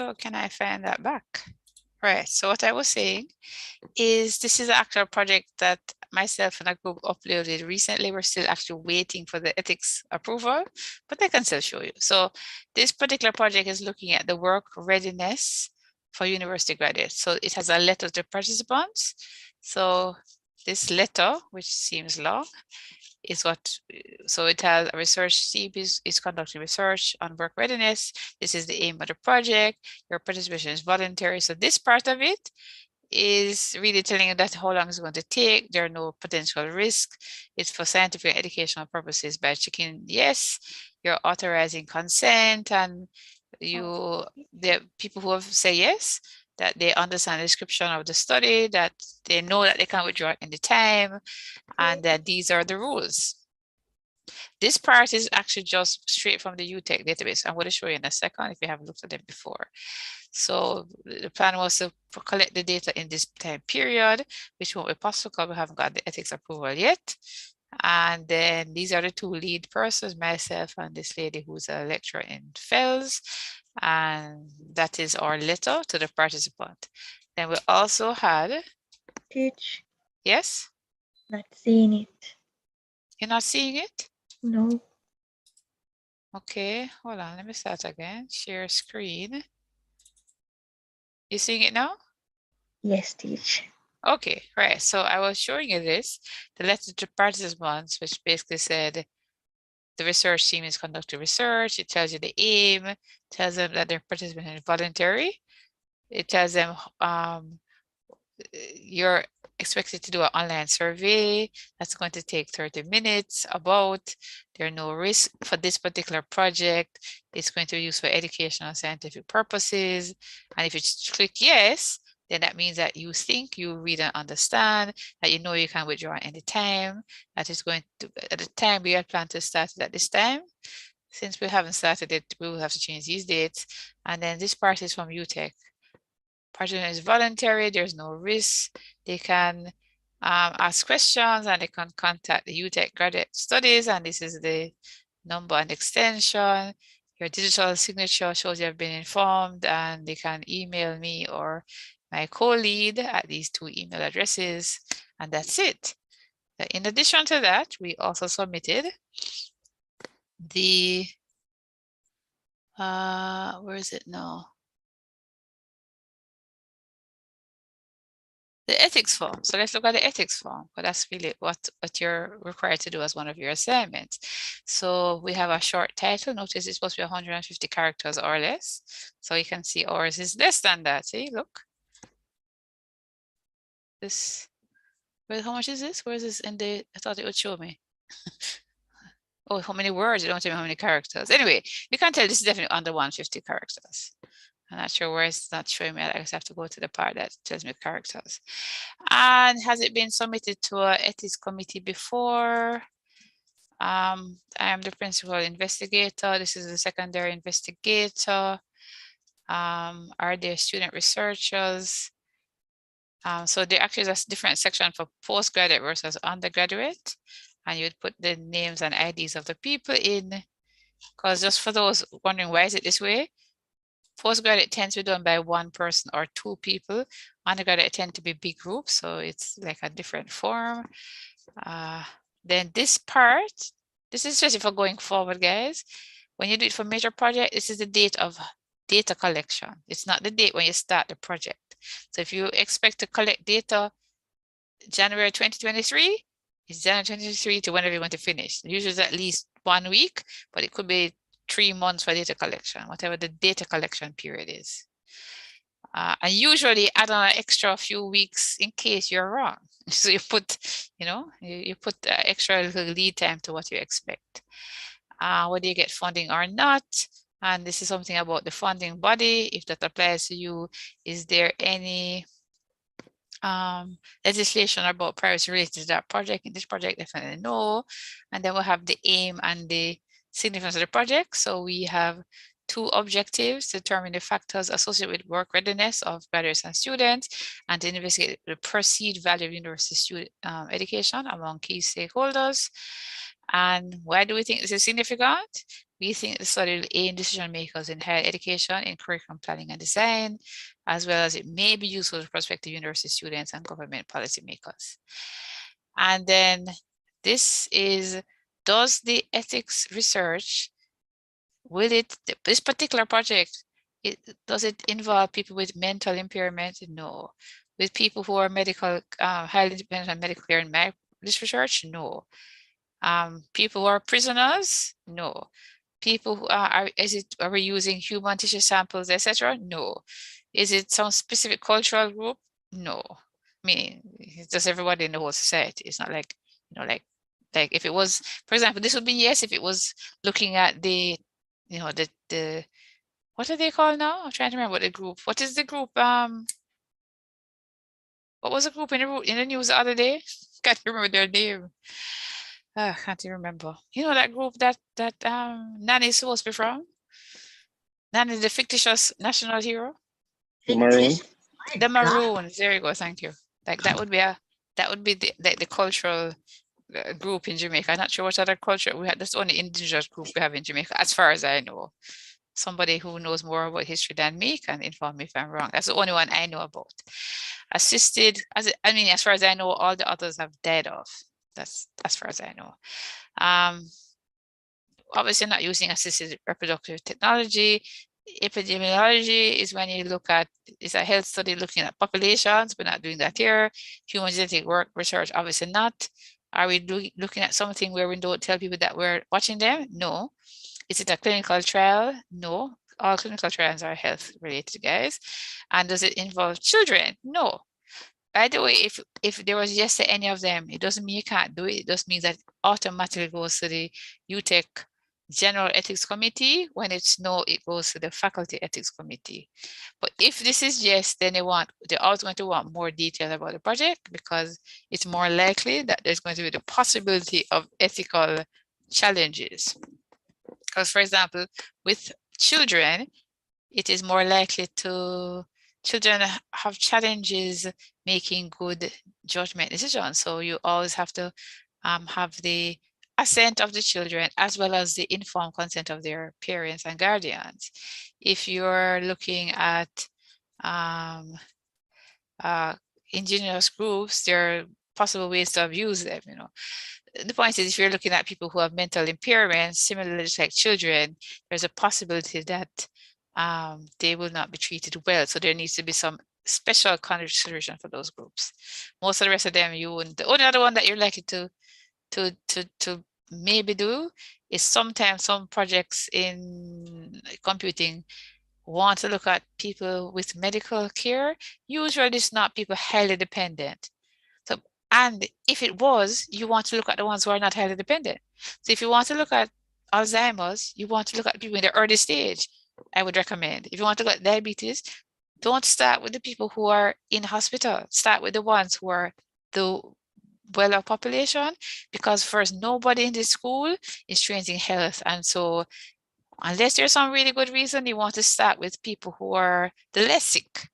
So can I find that back? Right. So what I was saying is this is an actual project that myself and a group uploaded recently. We're still actually waiting for the ethics approval, but I can still show you. So this particular project is looking at the work readiness for university graduates. So it has a letter to participants. So this letter, which seems long, is what, so it has a research team is conducting research on work readiness. This is the aim of the project. Your participation is voluntary. So this part of it is really telling you that how long it's going to take. There are no potential risk. It's for scientific and educational purposes. By checking yes, you're authorizing consent, and the people who have said yes, that they understand the description of the study, that they know that they can withdraw any time, and that these are the rules. This part is actually just straight from the UTech database. I'm going to show you in a second if you haven't looked at it before. So the plan was to collect the data in this time period, which won't be possible because we haven't got the ethics approval yet. And then these are the two lead persons, myself and this lady who's a lecturer in Fells. And that is our letter to the participant. Then we also had... Teach. Yes? Not seeing it. You're not seeing it? No. Okay, hold on, let me start again. Share screen. You seeing it now? Yes, teach. Okay, right. So I was showing you this, the letter to participants, which basically said the research team is conducting research. It tells you the aim, tells them that their participation is voluntary. It tells them you're expected to do an online survey that's going to take 30 minutes about. There are no risks for this particular project. It's going to be used for educational and scientific purposes. And if you click yes, then that means that you think you read and understand, that you know you can withdraw at any time. That is going to, at the time we had planned to start it at this time. Since we haven't started it, we will have to change these dates. And then this part is from UTech. Participation is voluntary, there's no risk. They can ask questions and they can contact the UTech Graduate Studies, and this is the number and extension. Your digital signature shows you have been informed, and they can email me or my co-lead at these two email addresses, and that's it. In addition to that, we also submitted the, where is it now? The ethics form. So let's look at the ethics form, but that's really what you're required to do as one of your assignments. So we have a short title. Notice it's supposed to be 150 characters or less. So you can see ours is less than that. See, look. This, well, how much is this? Where is this in the, I thought it would show me. Oh, how many words? It don't tell me how many characters. Anyway, you can tell this is definitely under 150 characters. I'm not sure where it's not showing me. I just have to go to the part that tells me characters. And has it been submitted to an ethics committee before? I am the principal investigator. This is the secondary investigator. Are there student researchers? So there actually is a different section for postgraduate versus undergraduate. And you would put the names and IDs of the people in. Because just for those wondering why is it this way? Postgraduate tends to be done by one person or two people. Undergraduate tend to be big groups, so it's like a different form. Then this part, this is just for going forward, guys. When you do it for major project, this is the date of data collection. It's not the date when you start the project. So if you expect to collect data January 2023, it's January 2023 to whenever you want to finish. Usually it's at least 1 week, but it could be 3 months for data collection, whatever the data collection period is. And usually add on an extra few weeks in case you're wrong. So you put, you put extra little lead time to what you expect. Whether you get funding or not. And this is something about the funding body. If that applies to you, is there any legislation about privacy related to that project? In this project, definitely no. And then we'll have the aim and the significance of the project. So we have 2 objectives: to determine the factors associated with work readiness of graduates and students, and to investigate the perceived value of university student education among key stakeholders. And why do we think this is significant? We think the study will aid decision makers in higher education, in curriculum planning and design, as well as it may be useful to prospective university students and government policymakers. And then this is, does the ethics research, will it, this particular project, does it involve people with mental impairment? No. With people who are medical, highly dependent on medical care and this research? No. People who are prisoners? No. People who are we using human tissue samples, etc.? No. Is it some specific cultural group? No. I mean, it's just everybody in the whole society. It's not like, like if it was, for example, this would be yes if it was looking at the, the what are they called now? I'm trying to remember the group. What is the group? What was the group in the news the other day? Can't remember their name. Can't even remember. You know that group that Nanny is supposed to be from? Nanny, the fictitious national hero? The Maroon. The Maroons. There you go. Thank you. Like that would be the cultural group in Jamaica. I'm not sure what other culture we had. That's the only indigenous group we have in Jamaica, as far as I know. Somebody who knows more about history than me can inform me if I'm wrong. That's the only one I know about. Assisted, as far as I know, all the others have died off. That's as far as I know. Obviously not using assisted reproductive technology. Epidemiology is when you look at, it's a health study looking at populations. We're not doing that here. Human genetic work research, obviously not. Are we looking at something where we don't tell people that we're watching them? No. Is it a clinical trial? No. All clinical trials are health related, guys. And does it involve children? No. By the way, if there was yes to any of them, it doesn't mean you can't do it. It just means that automatically goes to the UTEC General Ethics Committee. When it's no, it goes to the Faculty Ethics Committee. But if this is yes, then they're always going to want more detail about the project, because it's more likely that there's going to be the possibility of ethical challenges. Because, for example, with children, it is more likely children have challenges making good judgment decisions. So you always have to have the assent of the children as well as the informed consent of their parents and guardians. If you're looking at indigenous groups, there are possible ways to abuse them, The point is, if you're looking at people who have mental impairments, similarly like children, there's a possibility that they will not be treated well. So there needs to be some special consideration for those groups. Most of the rest of them, you wouldn't. The only other one that you're likely to maybe do is sometimes some projects in computing want to look at people with medical care. Usually it's not people highly dependent. So, and if it was, you want to look at the ones who are not highly dependent. So if you want to look at Alzheimer's, you want to look at people in the early stage, I would recommend. If you want to look at diabetes, don't start with the people who are in hospital. Start with the ones who are the well-off population, because first, nobody in the school is trained in health. And so unless there's some really good reason, you want to start with people who are the less sick,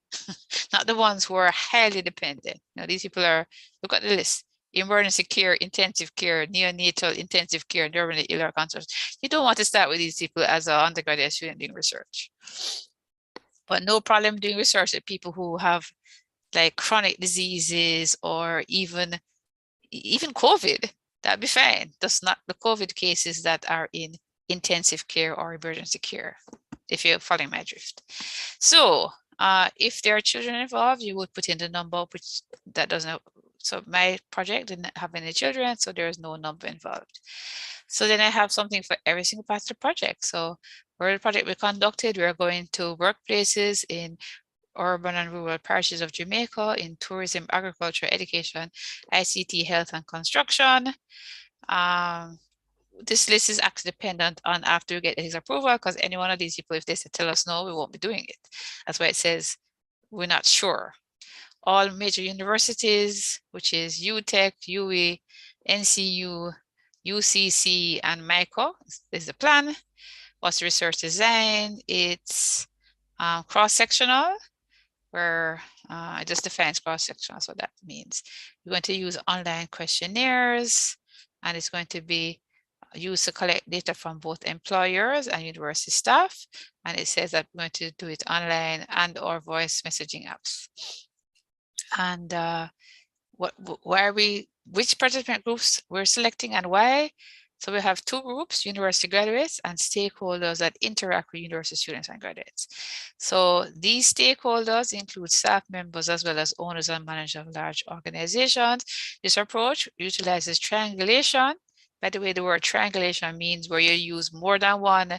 not the ones who are highly dependent. These people are, look at the list: emergency care, intensive care, neonatal intensive care, terminally ill or conscious. You don't want to start with these people as an undergraduate student doing research. But no problem doing research with people who have like chronic diseases or even COVID. That'd be fine. That's not the COVID cases that are in intensive care or emergency care, if you're following my drift. So if there are children involved, you would put in the number, which that doesn't. So my project didn't have any children, so there is no number involved. So then I have something for every single part of the project. So where the project we conducted, we are going to workplaces in urban and rural parishes of Jamaica, in tourism, agriculture, education, ICT, health, and construction. This list is actually dependent on after we get his approval, because any one of these people, if they say tell us no, we won't be doing it. That's why it says we're not sure. All major universities, which is UTEC, UE, NCU, UCC, and MICO, is the plan. What's the research design? It's cross-sectional, where it just defines cross-sectional. So that means we're going to use online questionnaires, and it's going to be used to collect data from both employers and university staff. And it says that we're going to do it online and or voice messaging apps. And which participant groups we're selecting and why? So we have two groups, university graduates and stakeholders that interact with university students and graduates. So these stakeholders include staff members as well as owners and managers of large organizations. This approach utilizes triangulation. By the way, the word triangulation means where you use more than one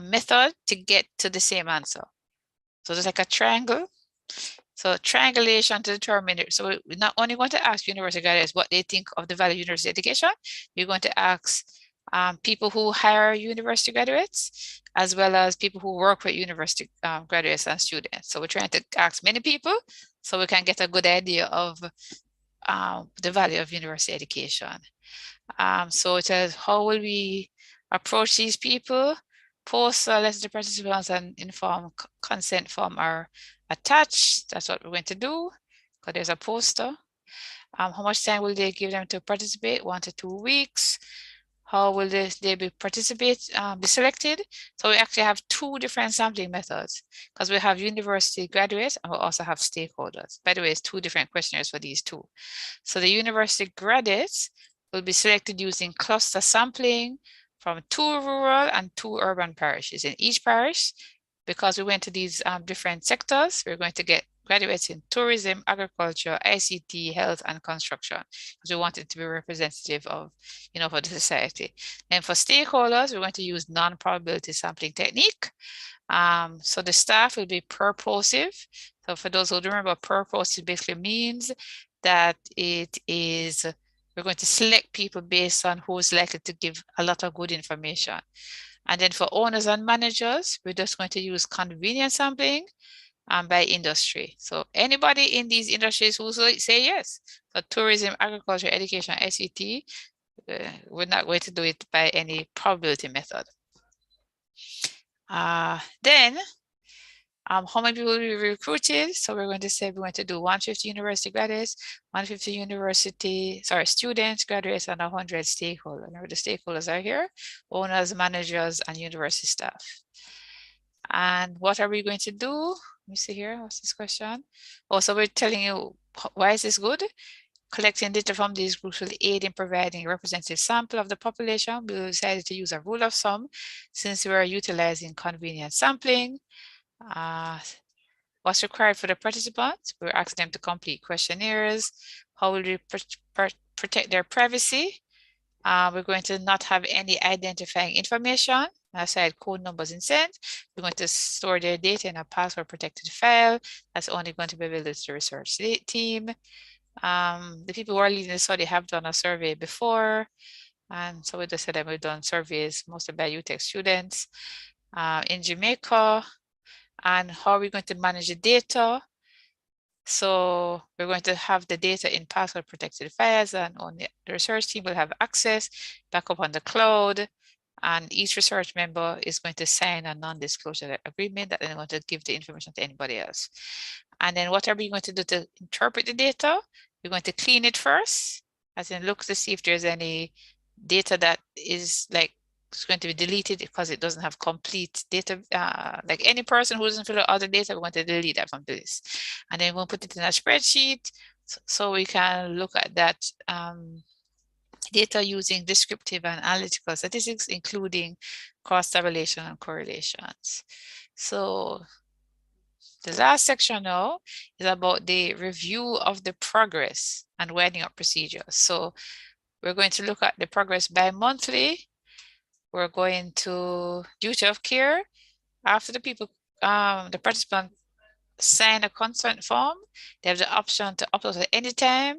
method to get to the same answer. So there's like a triangle. So triangulation to determine it. So we're not only going to ask university graduates what they think of the value of university education, we're going to ask people who hire university graduates, as well as people who work with university graduates and students. So we're trying to ask many people so we can get a good idea of the value of university education. So it says, how will we approach these people? Post letters to participants and inform consent form are attached. That's what we're going to do, because there's a poster. How much time will they give them to participate? 1 to 2 weeks. How will they be selected? So we actually have two different sampling methods, because we have university graduates and we also have stakeholders. By the way, it's two different questionnaires for these two. So the university graduates will be selected using cluster sampling from 2 rural and 2 urban parishes. In each parish, because we went to these different sectors, we're going to get graduates in tourism, agriculture, ICT, health, and construction, because we want it to be representative of, for the society. And for stakeholders, we're going to use non-probability sampling technique. So the staff will be purposive. So for those who don't remember, purposive basically means that we're going to select people based on who's likely to give a lot of good information. And then for owners and managers, we're just going to use convenience sampling by industry. So anybody in these industries who say yes, so tourism, agriculture, education, ICT, we're not going to do it by any probability method. Then, how many people will be recruited? So we're going to say we're going to do 150 university graduates, 150 students, graduates, and 100 stakeholders. Remember, the stakeholders are here: owners, managers, and university staff. And what are we going to do? Let me see here. What's this question? Also, we're telling you why is this good? Collecting data from these groups will aid in providing a representative sample of the population. We decided to use a rule of thumb since we are utilizing convenient sampling. What's required for the participants? We're asking them to complete questionnaires. How will we protect their privacy? We're going to not have any identifying information aside code numbers and cents. We're going to store their data in a password protected file. That's only going to be available to the research team. The people who are leading the study have done a survey before. And so we just said that we've done surveys mostly by UTech students in Jamaica. And how are we going to manage the data? So we're going to have the data in password protected files, and only the research team will have access back up on the cloud. And each research member is going to sign a non-disclosure agreement that they're going to give the information to anybody else. And then what are we going to do to interpret the data? We're going to clean it first, as in look to see if there's any data that is like it's going to be deleted because it doesn't have complete data. Like any person who doesn't fill out all the data, we want to delete that from the list. And then we'll put it in a spreadsheet so we can look at that data using descriptive and analytical statistics, including cross-correlation and correlations. So the last section now is about the review of the progress and winding up procedures. So we're going to look at the progress bi-monthly. We're going to duty of care. After the people, the participant sign a consent form, they have the option to upload at any time.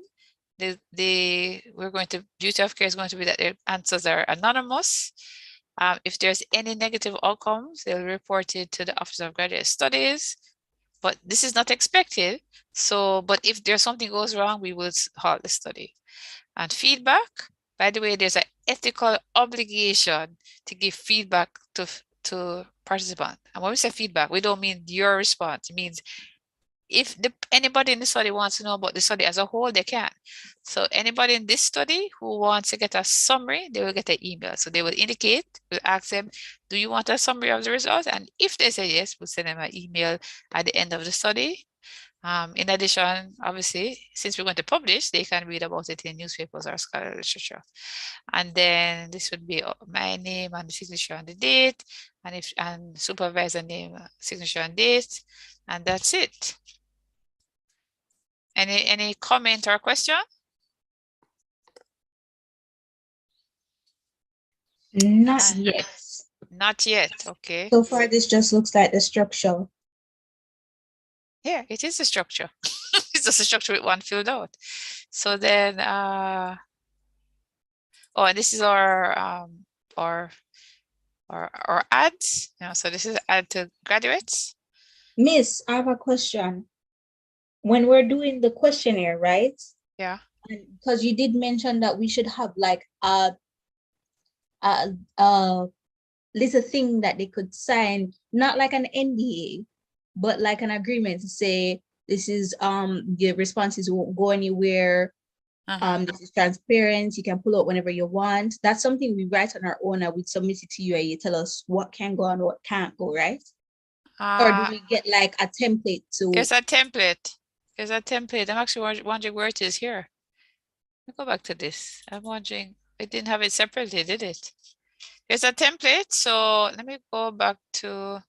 We're going to, duty of care is going to be that their answers are anonymous. If there's any negative outcomes, they'll report it to the Office of Graduate Studies, but this is not expected. So, but if there's something goes wrong, we will halt the study. And feedback, by the way, there's an ethical obligation to give feedback to participants. And when we say feedback, we don't mean your response. It means if anybody in the study wants to know about the study as a whole, they can. So anybody in this study who wants to get a summary, they will get an email. So they will indicate, we'll ask them, do you want a summary of the results? And if they say yes, we'll send them an email at the end of the study. In addition, obviously, since we're going to publish, they can read about it in newspapers or scholarly literature. And then this would be my name and the signature and the date, and supervisor name, signature and date, and that's it. Any comment or question? Not yet. Not yet, okay. So far, this just looks like the structure. Yeah, it is a structure. It's just a structure with one filled out. So then, oh, and this is our ads. So this is add to graduates. Miss, I have a question. When we're doing the questionnaire, right? Yeah. Because you did mention that we should have like a little thing that they could sign, not like an NDA, but like an agreement to say this is the responses won't go anywhere. This is transparent. You can pull out whenever you want. That's something we write on our own and we submit it to you and you tell us what can go and what can't go, right? Or do we get like a template to? There's a template. There's a template. I'm actually wondering where it is here. Let me go back to this. I'm wondering, it didn't have it separately, did it? There's a template. So let me go back to,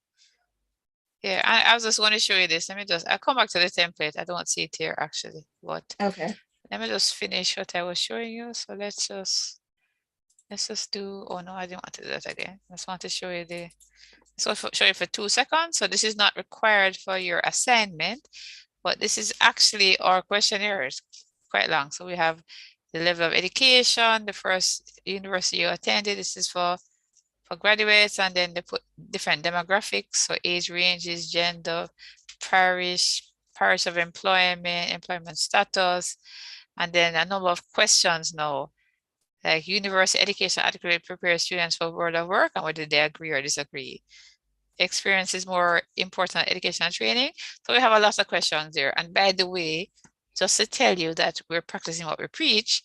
yeah, I was just going to show you this. I'll come back to the template. I don't see it here actually, but okay. Let me just finish what I was showing you. So let's just do, oh no, I didn't want to do that again. I just want to show you show you for 2 seconds. So this is not required for your assignment, but this is actually our questionnaire. It's quite long. So we have the level of education, the first university you attended. This is for graduates, and then they put different demographics. So age ranges, gender, parish of employment status, and then a number of questions now, like university education adequately prepares students for world of work, and whether they agree or disagree. Experience is more important than education and training. So we have a lot of questions there. And by the way, just to tell you that we're practicing what we preach,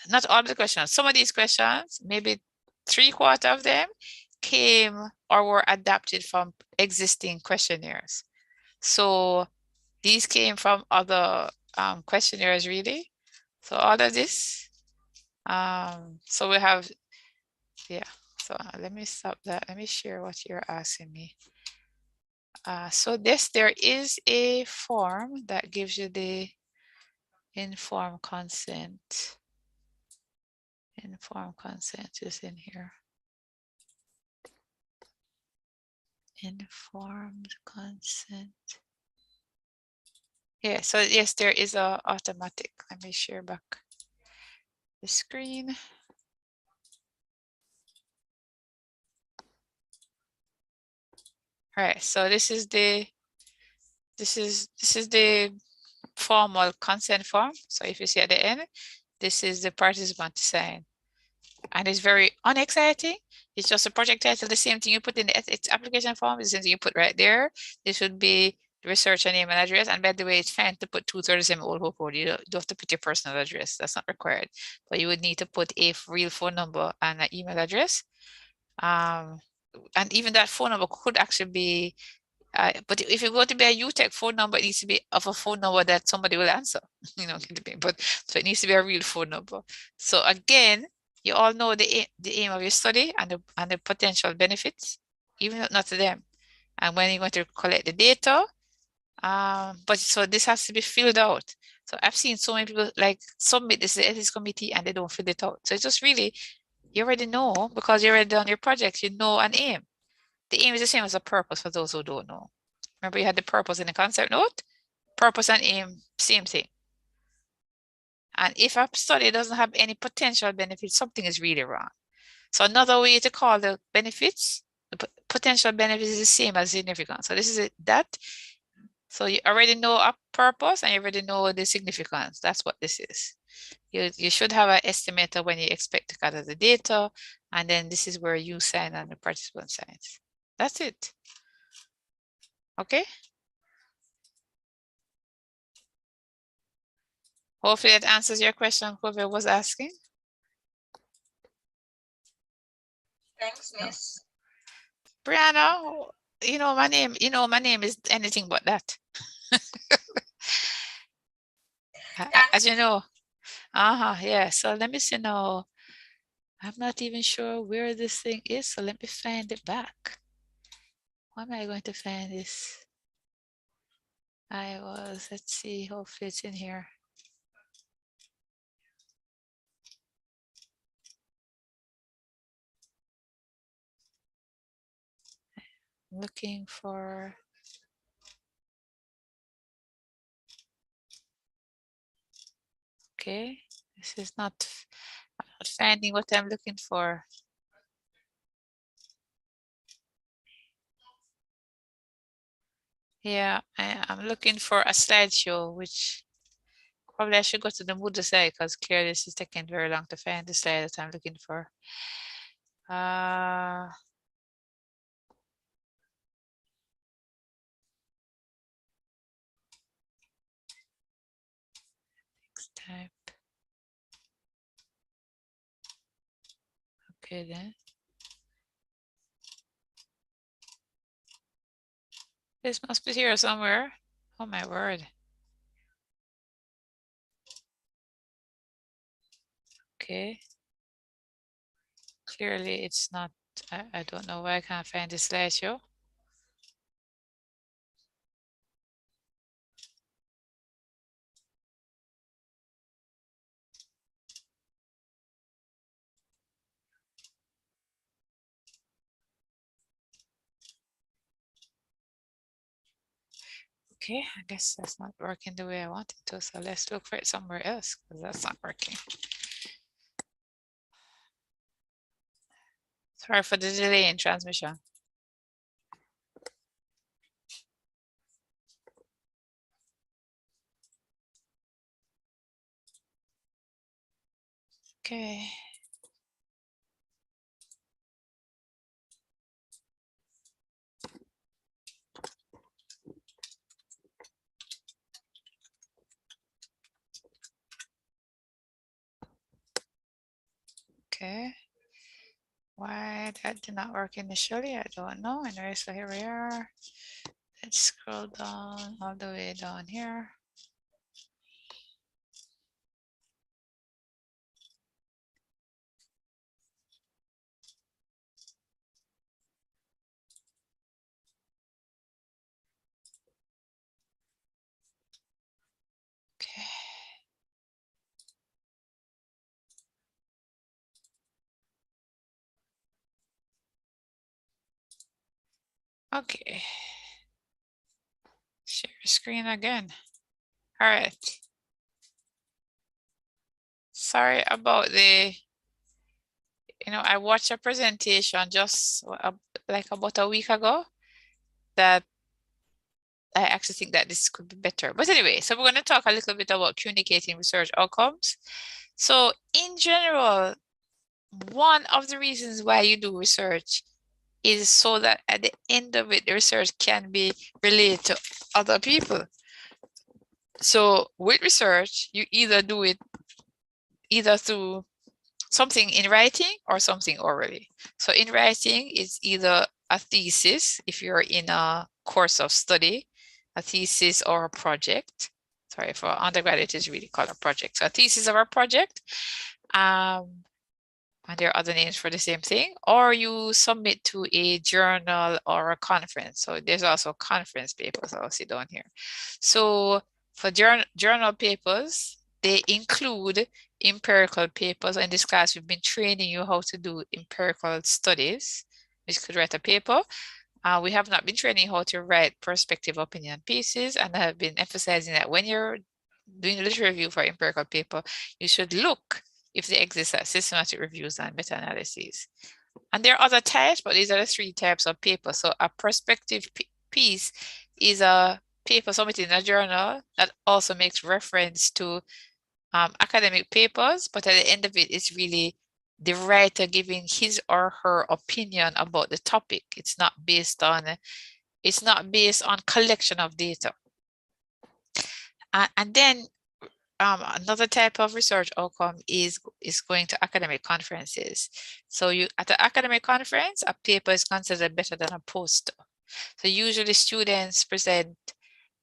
not all the questions, some of these questions, maybe 3/4 of them came or were adapted from existing questionnaires. So these came from other questionnaires really. So all of this, so we have, yeah, so let me stop that. Let me share what you're asking me. So there is a form that gives you the informed consent. Informed consent is in here. Informed consent. Yeah, so yes, there is a automatic. Let me share back the screen. All right, so this is the formal consent form. So if you see at the end, this is the participant to sign. And it's very unexciting. It's just a project title, the same thing you put in the application form, is the same thing you put right there. This should be the researcher name and address. And by the way, it's fine to put 237 Old Hope Road. You don't have to put your personal address. That's not required. But you would need to put a real phone number and an email address. And even that phone number could actually be, but if you go to be a UTech phone number, it needs to be of a phone number that somebody will answer, but so it needs to be a real phone number. So again, you all know the aim of your study and the potential benefits, even not to them. And when you're going to collect the data, but so this has to be filled out. So I've seen so many people like submit this to the ethics committee and they don't fill it out. So it's just really, you already know, because you already done your project, you know an aim. The aim is the same as a purpose for those who don't know. Remember you had the purpose in the concept note? Purpose and aim, same thing. And if a study doesn't have any potential benefits, something is really wrong. So another way to call the benefits, the potential benefits is the same as significance. So this is that. So you already know a purpose and you already know the significance. That's what this is. You should have an estimate of when you expect to gather the data. And then this is where you sign and the participant signs. That's it. Okay. Hopefully that answers your question, whoever was asking. Thanks, Miss. Brianna, my name is anything but that. As you know. Yeah. So let me see now. I'm not even sure where this thing is, so let me find it back. Why am I going to find this? Let's see, hopefully it's in here. I'm looking for. Okay, this is not, I'm not finding what I'm looking for. Yeah, I'm looking for a slideshow, which probably I should go to the Moodle site because clearly this is taking very long to find the slide that I'm looking for. Next type. Okay then. This must be here somewhere. Oh my word. Okay. Clearly it's not, I don't know why I can't find this slideshow. Okay, I guess that's not working the way I want it to, so let's look for it somewhere else because that's not working. Sorry for the delay in transmission. Okay. Okay. Why that did not work initially, I don't know. Anyway, so here we are. Let's scroll down all the way down here. Okay. Okay. Share screen again. All right. Sorry about the, I watched a presentation just like about a week ago that I actually think that this could be better. But anyway, so we're going to talk a little bit about communicating research outcomes. So in general, one of the reasons why you do research is so that at the end of it, the research can be related to other people. So with research, you either do it either through something in writing or something orally. So in writing, it's either a thesis, if you're in a course of study, a thesis or a project. Sorry, for undergraduate, it's really called a project. So a thesis or a project. And there are other names for the same thing, or you submit to a journal or a conference. So there's also conference papers I'll see down here. So for journal papers, they include empirical papers. In this class, we've been training you how to do empirical studies, which could write a paper. We have not been training how to write perspective opinion pieces, and I have been emphasizing that when you're doing a literature review for empirical paper, you should look if they exist as systematic reviews and meta-analyses. And there are other types, but these are the three types of paper. So a perspective piece is a paper submitted in a journal that also makes reference to academic papers, but at the end of it, it's really the writer giving his or her opinion about the topic. It's not based on collection of data. And then another type of research outcome is going to academic conferences. So at an academic conference, a paper is considered better than a poster. So usually students present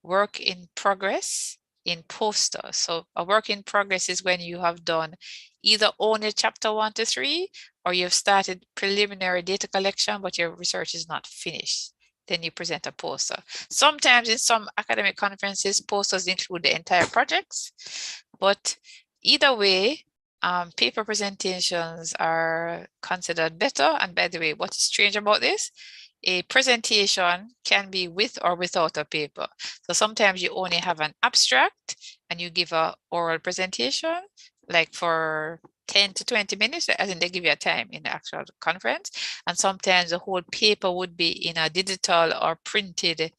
work in progress in posters. So a work in progress is when you have done either only chapter 1 to 3, or you've started preliminary data collection, but your research is not finished. Then you present a poster. Sometimes in some academic conferences, posters include the entire projects, but either way, paper presentations are considered better. And by the way, what is strange about this? A presentation can be with or without a paper. So sometimes you only have an abstract and you give a oral presentation, like for 10 to 20 minutes, as in they give you a time in the actual conference. And sometimes the whole paper would be in a digital or printed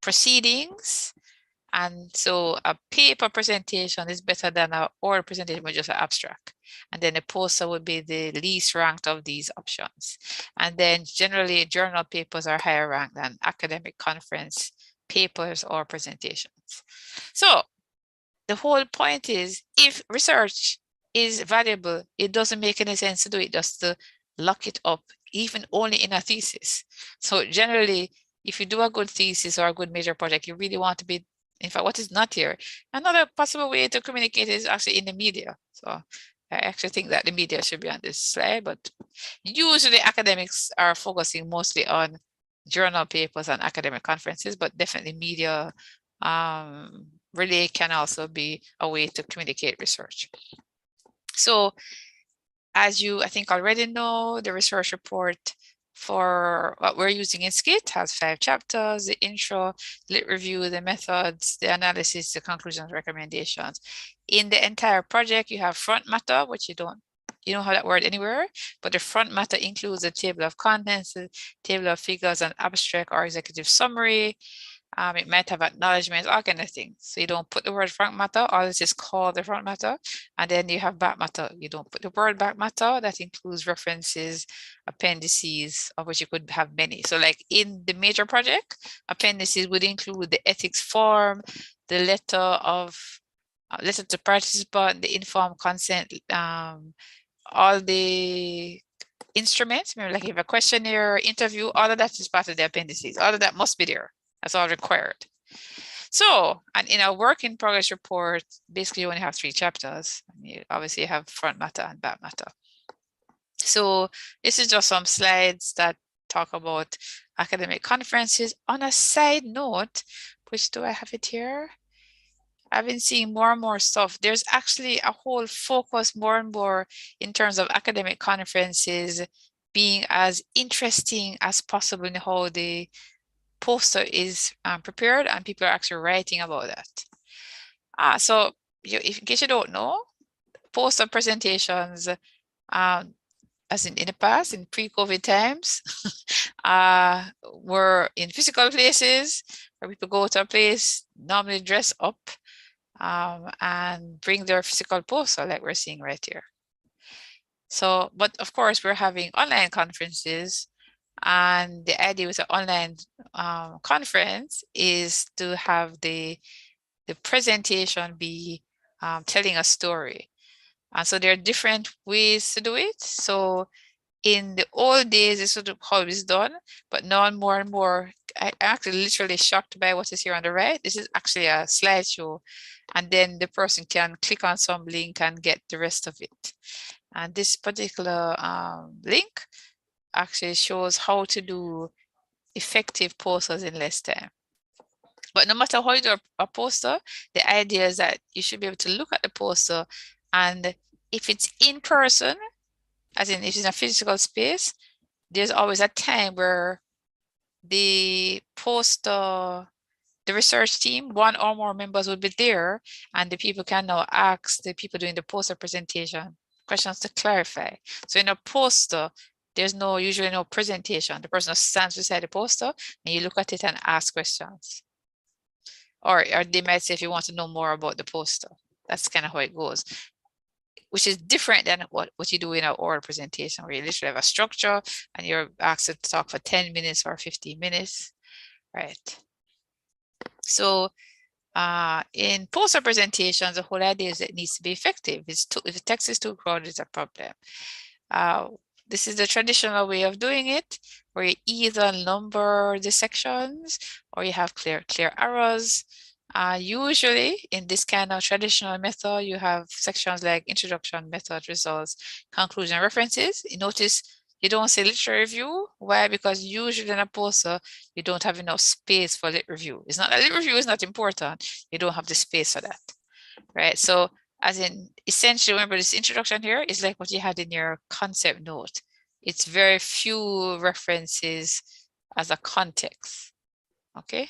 proceedings. And so a paper presentation is better than an oral presentation with just an abstract. And then a poster would be the least ranked of these options. And then generally journal papers are higher ranked than academic conference papers or presentations. So the whole point is, if research is valuable, it doesn't make any sense to do it just to lock it up, even only in a thesis. So generally, if you do a good thesis or a good major project, you really want to be, in fact, what is not here. Another possible way to communicate is actually in the media. So I actually think that the media should be on this slide, but usually academics are focusing mostly on journal papers and academic conferences, but definitely media really can also be a way to communicate research. So as you, I think, already know, the research report for what we're using in SCIT has 5 chapters: the intro, lit review, the methods, the analysis, the conclusions, recommendations. In the entire project, you have front matter, which you don't have that word anywhere, but the front matter includes a table of contents, a table of figures, an abstract or executive summary. It might have acknowledgements, all kind of things. So you don't put the word front matter, all this is called the front matter. And then you have back matter. You don't put the word back matter. That includes references, appendices, of which you could have many. So like in the major project, appendices would include the ethics form, the letter to participant, the informed consent, all the instruments. Maybe like if a questionnaire, interview, all of that is part of the appendices. All of that must be there. That's all required. So, and in a work in progress report, basically you only have 3 chapters. You obviously have front matter and back matter. So this is just some slides that talk about academic conferences. On a side note, which do I have it here? I've been seeing more and more stuff. There's actually a whole focus more and more in terms of academic conferences being as interesting as possible in how the poster is prepared, and people are actually writing about that. So in case you don't know, poster presentations, as in the past, in pre-COVID times, were in physical places where people go to a place, normally dress up, and bring their physical poster like we're seeing right here. So, but of course, we're having online conferences. And the idea with an online conference is to have the presentation be telling a story. And so there are different ways to do it. So in the old days, it's sort of how it's done, but now more and more, I'm actually literally shocked by what is here on the right. This is actually a slideshow, and then the person can click on some link and get the rest of it. And this particular link actually shows how to do effective posters in less time. But no matter how you do a poster, the idea is that you should be able to look at the poster, and if it's in person, as in if it's in a physical space, there's always a time where the poster, the research team, 1 or more members would be there, and the people can now ask the people doing the poster presentation questions to clarify. So in a poster, there's usually no presentation. The person stands beside the poster and you look at it and ask questions. Or they might say if you want to know more about the poster. That's kind of how it goes, which is different than what you do in an oral presentation, where you literally have a structure and you're asked to talk for 10 minutes or 15 minutes, right? So In poster presentations, the whole idea is that it needs to be effective. If the text is too crowded, it's a problem. This is the traditional way of doing it, where you either number the sections or you have clear arrows. Usually in this kind of traditional method, you have sections like introduction, method, results, conclusion, references. You notice you don't say literature review. Why? Because usually in a poster, you don't have enough space for lit review. It's not that lit review is not important. You don't have the space for that, right? So as in, essentially, remember this introduction here is like what you had in your concept note. It's very few references as a context, okay?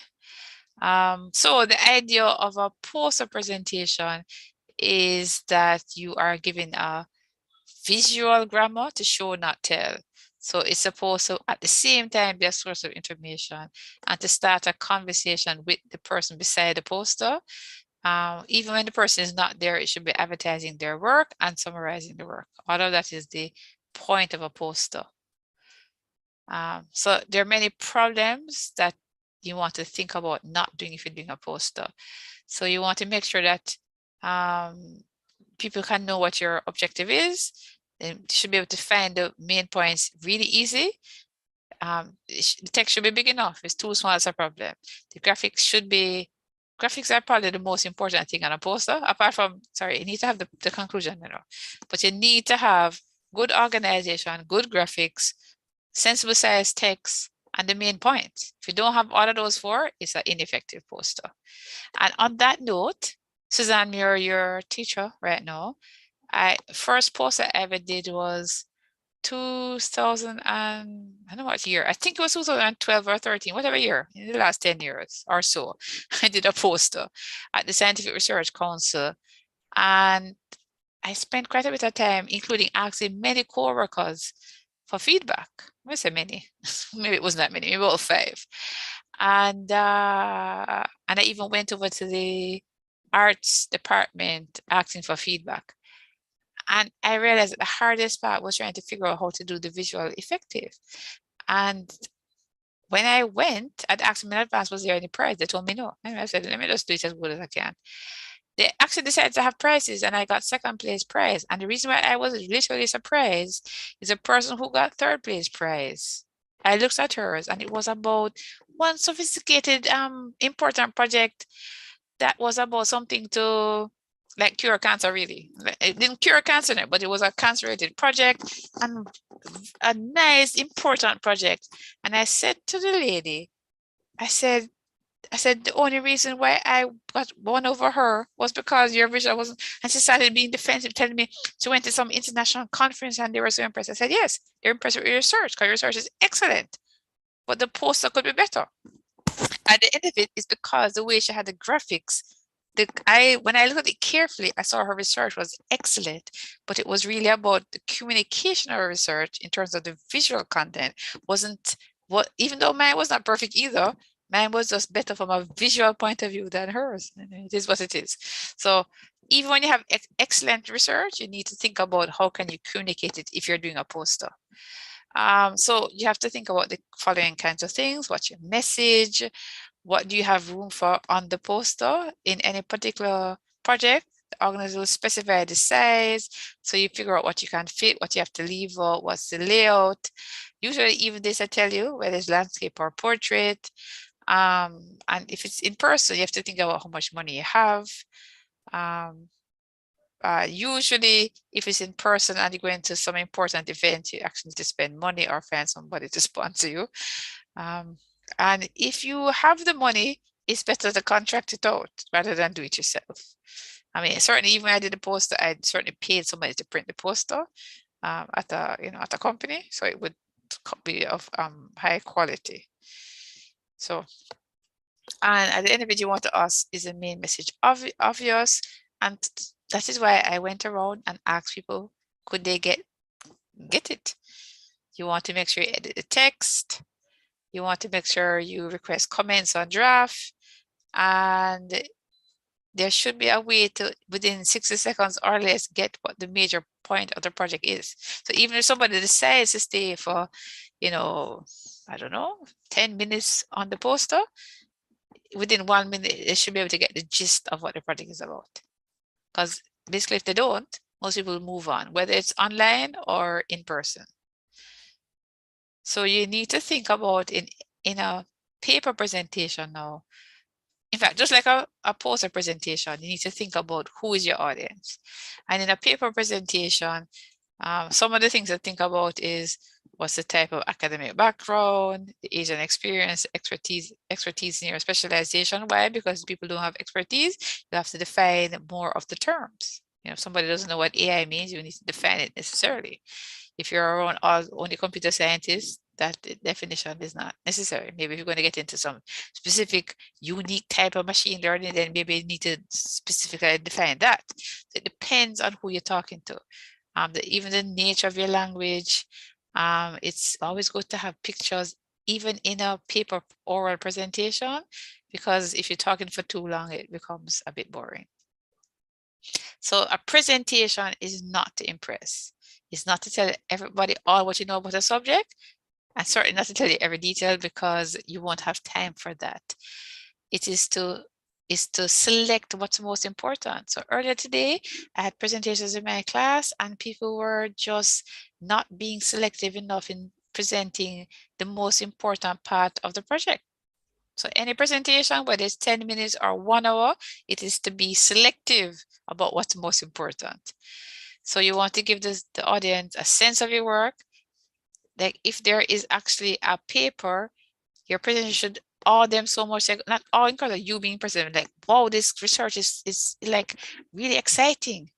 So the idea of a poster presentation is that you are given a visual grammar to show, not tell. So it's supposed to, at the same time, be a source of information and to start a conversation with the person beside the poster. Even when the person is not there, it should be advertising their work and summarizing the work. All of that is the point of a poster. So there are many problems that you want to think about not doing if you're doing a poster. So you want to make sure that people can know what your objective is. They should be able to find the main points really easy. The text should be big enough. If it's too small, it's a problem. The graphics are probably the most important thing on a poster, apart from, sorry, you need to have the conclusion, but you need to have good organization, good graphics, sensible size text, and the main point. If you don't have all of those four, it's an ineffective poster. And on that note, Suzanne, you're your teacher right now. First poster I ever did was 2000 and I don't know what year. I think it was 2012 or 13, whatever year, in the last 10 years or so. I did a poster at the Scientific Research Council, and I spent quite a bit of time, including asking many co-workers for feedback. I say many, maybe it wasn't that many, maybe about 5. And I even went over to the arts department asking for feedback. And I realized that the hardest part was trying to figure out how to do the visual effective. And when I went, I'd asked them in advance, was there any prize? They told me no. And I said, let me just do it as good as I can. They actually decided to have prizes, and I got second place prize. And the reason why I was literally surprised is a person who got third place prize. I looked at hers, and it was about one sophisticated, important project that was about something to like cure cancer, really. It didn't cure cancer, but it was a cancer-related project and a nice, important project. And I said to the lady, I said, the only reason why I got won over her was because your vision wasn't, and she started being defensive, telling me she went to some international conference and they were so impressed. I said, yes, they're impressed with your research because your research is excellent, but the poster could be better. At the end of it is because the way she had the graphics, when I looked at it carefully, I saw her research was excellent, but it was really about the communication of her research in terms of the visual content wasn't what, even though mine was not perfect either, mine was just better from a visual point of view than hers. It is what it is. So even when you have excellent research, you need to think about how can you communicate it if you're doing a poster. So you have to think about the following kinds of things. What's your message? What do you have room for on the poster in any particular project? The organizer will specify the size. So you figure out what you can fit, what you have to leave out, what's the layout. Usually even this I tell you, whether it's landscape or portrait. And if it's in person, you have to think about how much money you have. Usually if it's in person and you're going to some important event, you actually need to spend money or find somebody to sponsor you. And if you have the money, it's better to contract it out rather than do it yourself. I mean, certainly even when I did the poster, I certainly paid somebody to print the poster at a company, so it would be of high quality. So, and at the end of it, you want to ask, is the main message obvious? And that is why I went around and asked people, could they get it? You want to make sure you edit the text. You want to make sure you request comments on draft, and there should be a way to, within 60 seconds or less, get what the major point of the project is. So even if somebody decides to stay for, I don't know, 10 minutes on the poster, within 1 minute, they should be able to get the gist of what the project is about. Because basically, if they don't, most people will move on, whether it's online or in person. So you need to think about in a paper presentation now. In fact, just like a poster presentation, you need to think about who is your audience. And in a paper presentation, some of the things to think about is what's the type of academic background, the age and experience, expertise in your specialization. Why? Because people don't have expertise, you have to define more of the terms. You know, if somebody doesn't know what AI means, you need to define it necessarily. If you're around only computer scientists, that definition is not necessary. Maybe if you're going to get into some specific unique type of machine learning, then maybe you need to specifically define that. So it depends on who you're talking to. Even the nature of your language, it's always good to have pictures, even in a paper oral presentation, because if you're talking for too long, it becomes a bit boring. So a presentation is not to impress. It's not to tell everybody all what you know about a subject, and certainly not to tell you every detail, because you won't have time for that. It is to select what's most important. So earlier today, I had presentations in my class and people were just not being selective enough in presenting the most important part of the project. So any presentation, whether it's 10 minutes or 1 hour, it is to be selective about what's most important. So you want to give the audience a sense of your work. Like if there is actually a paper, your presentation should awe them so much, like not awe in color, you being present, like, wow, this research is like really exciting.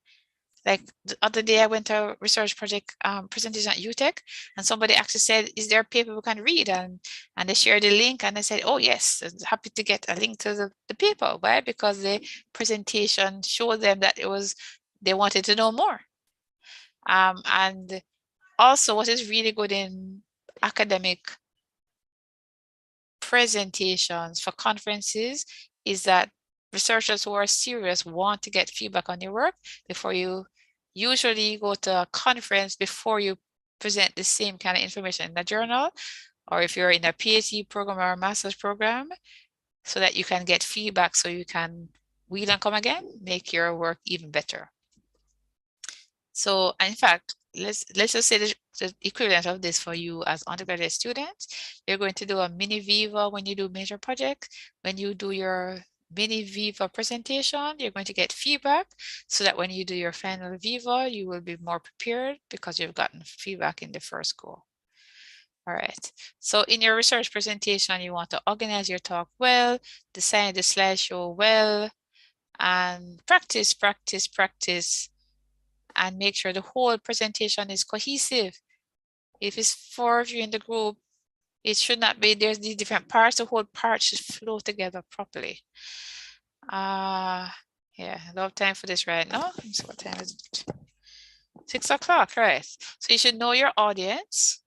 Like the other day I went to a research project presentation at UTech, and somebody actually said, is there a paper we can read? And they shared the link, and I said, oh yes, I'm happy to get a link to the paper. Why? Because the presentation showed them that they wanted to know more. And also what is really good in academic presentations for conferences is that researchers who are serious want to get feedback on your work before you usually go to a conference before you present the same kind of information in a journal, or if you're in a PhD program or a master's program, so that you can get feedback so you can wheel and come again, make your work even better. So in fact, let's just say the equivalent of this for you as undergraduate students. You're going to do a mini Viva when you do major projects. When you do your mini Viva presentation, you're going to get feedback so that when you do your final Viva, you will be more prepared because you've gotten feedback in the first go. All right, so in your research presentation, you want to organize your talk well, design the slideshow well, and practice, and make sure the whole presentation is cohesive. If it's 4 of you in the group, it should not be, there's these different parts, the whole part should flow together properly. Yeah, I don't have time for this right now. So what time is it? 6 o'clock, right? So you should know your audience,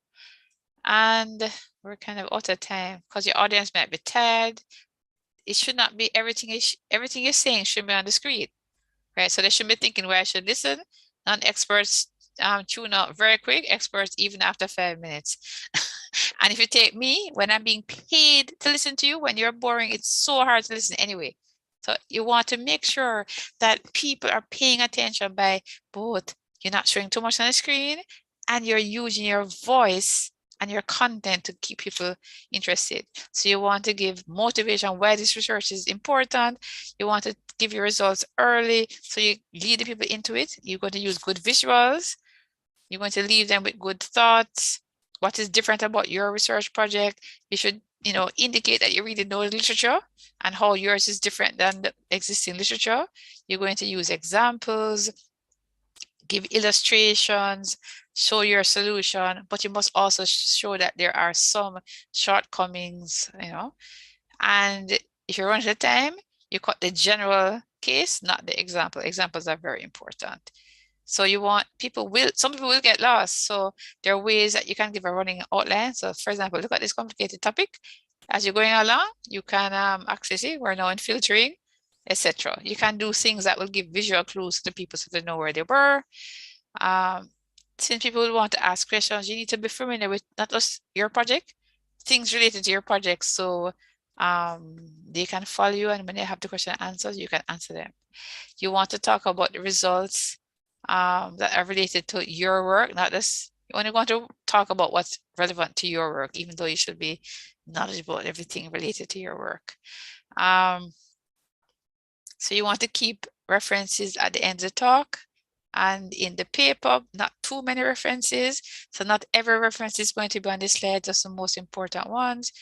and we're kind of out of time because your audience might be tired. It should not be everything you're saying should be on the screen, right? So they should be thinking where I should listen. Non-experts tune out very quick, experts even after 5 minutes. And if you take me, when I'm being paid to listen to you, when you're boring, it's so hard to listen anyway. So you want to make sure that people are paying attention by both you're not showing too much on the screen and you're using your voice and your content to keep people interested. So you want to give motivation why this research is important. You want to give your results early so you lead the people into it. You're going to use good visuals. You're going to leave them with good thoughts. What is different about your research project? You should, indicate that you really know the literature and how yours is different than the existing literature. You're going to use examples, give illustrations, show your solution, but you must also show that there are some shortcomings, and if you're running out of time, you cut the general case, not the example. Examples are very important. So some people will get lost. So there are ways that you can give a running outline. So for example, look at this complicated topic. As you're going along, you can access it. We're now in filtering, etc. You can do things that will give visual clues to people so they know where they were. Since people will want to ask questions, you need to be familiar with not just your project, things related to your project. So They can follow you, and when they have the question and answers, you can answer them. You want to talk about the results that are related to your work, not just, you only want to talk about what's relevant to your work, even though you should be knowledgeable about everything related to your work. So you want to keep references at the end of the talk and in the paper, not too many references. So not every reference is going to be on the slide, just the most important ones.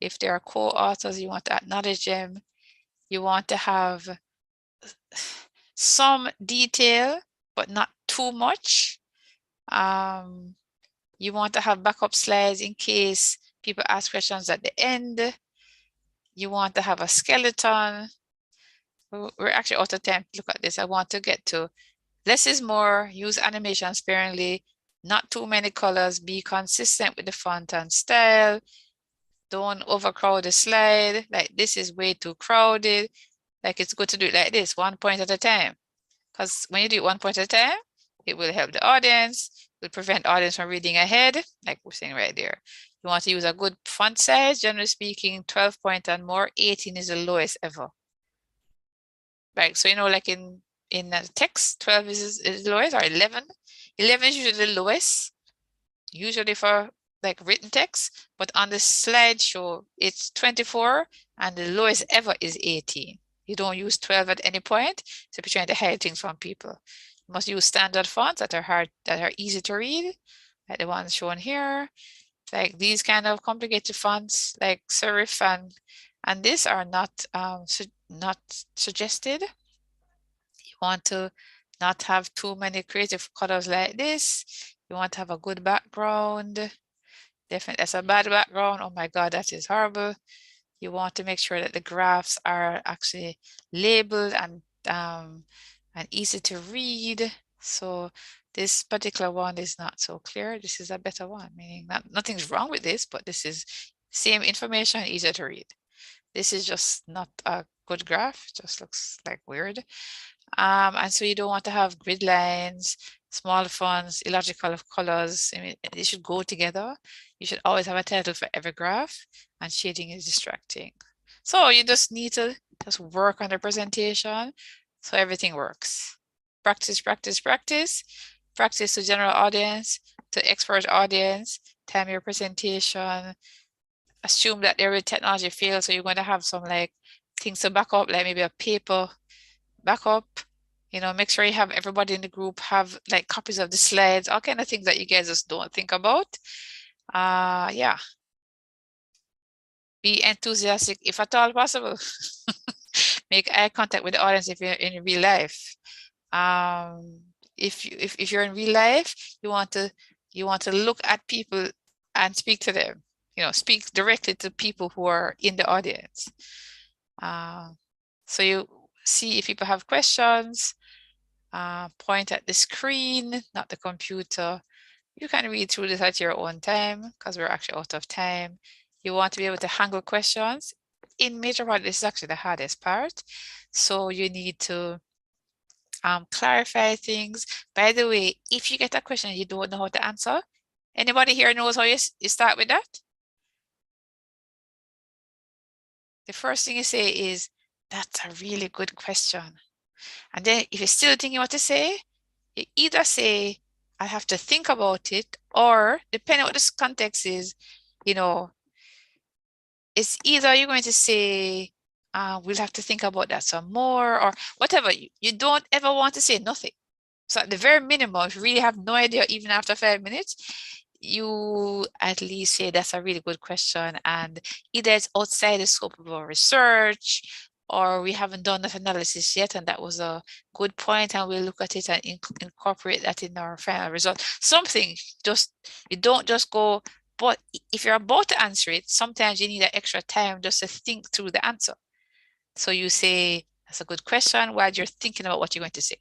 If there are co-authors, you want to acknowledge them. You want to have some detail, but not too much. You want to have backup slides in case people ask questions at the end. You want to have a skeleton. We're actually out of time to look at this. I want to get to less is more, use animation sparingly, not too many colors, be consistent with the font and style. Don't overcrowd the slide. Like this is way too crowded. Like it's good to do it like this, 1 point at a time. Because when you do it 1 point at a time, it will help the audience, will prevent audience from reading ahead, like we're saying right there. You want to use a good font size, generally speaking, 12 point and more, 18 is the lowest ever. Like, so, you know, like in text, 12 is the lowest, or 11. 11 is usually the lowest, usually for like written text, but on the slideshow, it's 24, and the lowest ever is 18. You don't use 12 at any point, so if you're trying to hide things from people. You must use standard fonts that are easy to read, like the ones shown here. Like these kind of complicated fonts, like serif and this are not suggested. You want to not have too many creative colors like this. You want to have a good background. Definitely, that's a bad background. Oh my God, that is horrible. You want to make sure that the graphs are actually labeled and easy to read. So this particular one is not so clear. This is a better one, meaning nothing's wrong with this, but this is same information, easier to read. This is just not a good graph, it just looks like weird. And so you don't want to have grid lines, small fonts, illogical colors. I mean, they should go together. You should always have a title for every graph, and shading is distracting. So you just need to just work on the presentation so everything works. Practice, practice, practice. Practice to general audience, to expert audience, time your presentation. Assume that there will technology fail, so you're going to have some like things to back up, like maybe a paper backup. You know, make sure you have everybody in the group have like copies of the slides, all kind of things that you guys just don't think about. Yeah. Be enthusiastic if at all possible. Make eye contact with the audience if you're in real life. If you're in real life, you want to look at people and speak to them. You know, speak directly to people who are in the audience. So you see if people have questions. Point at the screen, not the computer. You can read through this at your own time because we're actually out of time. You want to be able to handle questions. In major part, this is actually the hardest part. So you need to clarify things. By the way, if you get a question you don't know how to answer, anybody here knows how you start with that? The first thing you say is, that's a really good question. And then if you're still thinking what to say, you either say, I have to think about it, or depending on what this context is, you know, it's either you're going to say, we'll have to think about that some more, or whatever. You don't ever want to say nothing. So at the very minimum, if you really have no idea, even after 5 minutes, you at least say that's a really good question, and either it's outside the scope of our research, or we haven't done that analysis yet, and that was a good point, and we'll look at it and incorporate that in our final result. Something, just, you don't just go, but if you're about to answer it, sometimes you need that extra time just to think through the answer. So you say, that's a good question, while you're thinking about what you're going to say.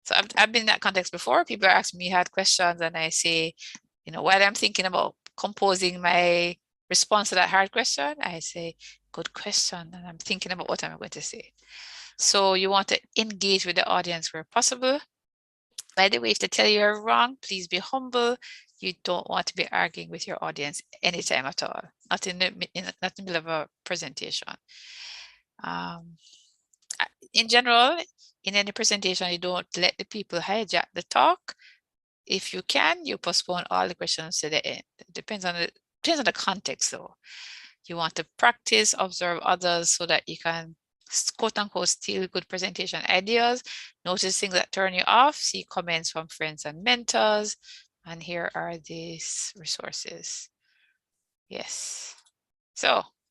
So I've been in that context before. People are asking me hard questions, and I say, you know, while I'm thinking about composing my response to that hard question, I say, good question, and I'm thinking about what I'm going to say. So you want to engage with the audience where possible. By the way, if they tell you you're wrong, please be humble. You don't want to be arguing with your audience anytime at all, not in the middle of a presentation. In general, in any presentation, you don't let the people hijack the talk. If you can, you postpone all the questions to the end. It depends on the context, though. You want to practice, observe others so that you can, quote unquote, steal good presentation ideas, notice things that turn you off, see comments from friends and mentors. And here are these resources. Yes. So